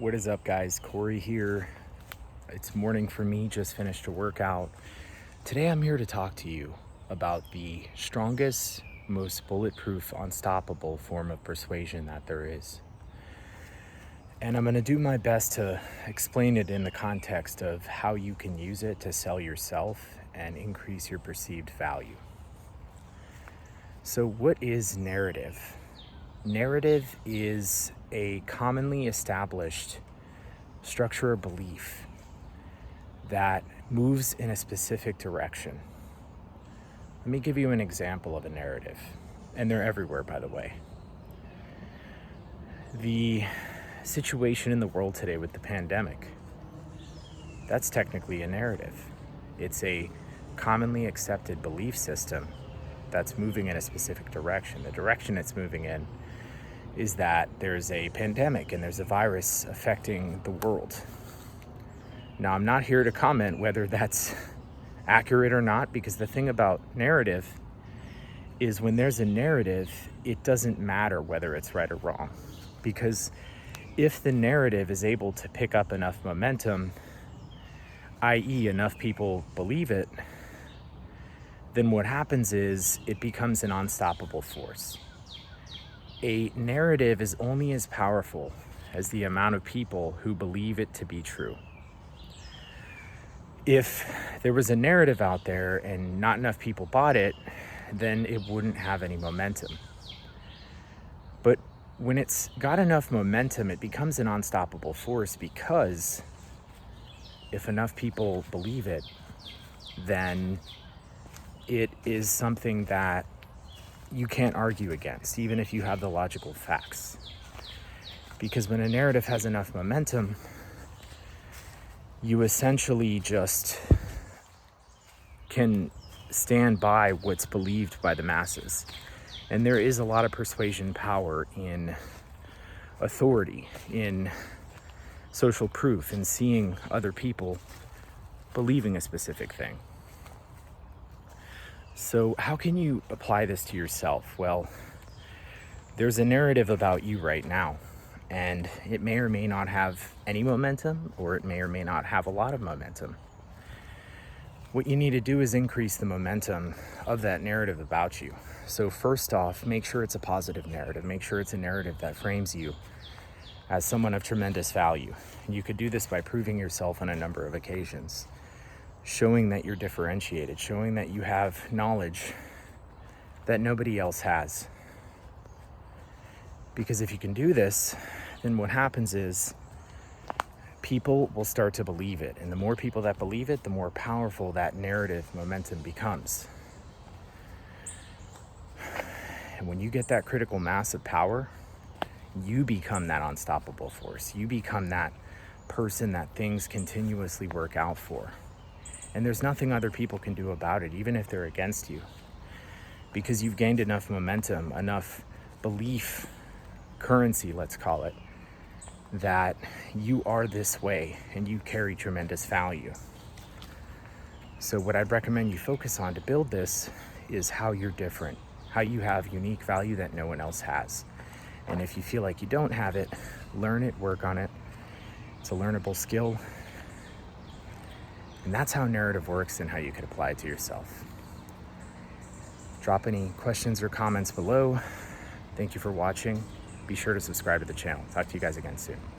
What is up, guys? Corey here. It's morning for me, just finished a workout. Today I'm here to talk to you about the strongest, most bulletproof, unstoppable form of persuasion that there is. And I'm going to do my best to explain it in the context of how you can use it to sell yourself and increase your perceived value. So what is narrative? Narrative is a commonly established structure or belief that moves in a specific direction. Let me give you an example of a narrative, and they're everywhere, by the way. The situation in the world today with the pandemic, that's technically a narrative. It's a commonly accepted belief system that's moving in a specific direction. The direction it's moving in is that there's a pandemic and there's a virus affecting the world. Now, I'm not here to comment whether that's accurate or not, because the thing about narrative is when there's a narrative, it doesn't matter whether it's right or wrong. Because if the narrative is able to pick up enough momentum, i.e. enough people believe it, then what happens is it becomes an unstoppable force. A narrative is only as powerful as the amount of people who believe it to be true. If there was a narrative out there and not enough people bought it, then it wouldn't have any momentum. But when it's got enough momentum, it becomes an unstoppable force, because if enough people believe it, then it is something that you can't argue against, even if you have the logical facts. Because when a narrative has enough momentum, you essentially just can stand by what's believed by the masses. And there is a lot of persuasion power in authority, in social proof, in seeing other people believing a specific thing. So how can you apply this to yourself? Well, there's a narrative about you right now, and it may or may not have any momentum, or it may or may not have a lot of momentum. What you need to do is increase the momentum of that narrative about you. So first off, make sure it's a positive narrative. Make sure it's a narrative that frames you as someone of tremendous value. And you could do this by proving yourself on a number of occasions. Showing that you're differentiated, showing that you have knowledge that nobody else has. Because if you can do this, then what happens is people will start to believe it. And the more people that believe it, the more powerful that narrative momentum becomes. And when you get that critical mass of power, you become that unstoppable force. You become that person that things continuously work out for. And there's nothing other people can do about it, even if they're against you. Because you've gained enough momentum, enough belief, currency, let's call it, that you are this way and you carry tremendous value. So what I'd recommend you focus on to build this is how you're different, how you have unique value that no one else has. And if you feel like you don't have it, learn it, work on it. It's a learnable skill. And that's how narrative works and how you could apply it to yourself. Drop any questions or comments below. Thank you for watching. Be sure to subscribe to the channel. Talk to you guys again soon.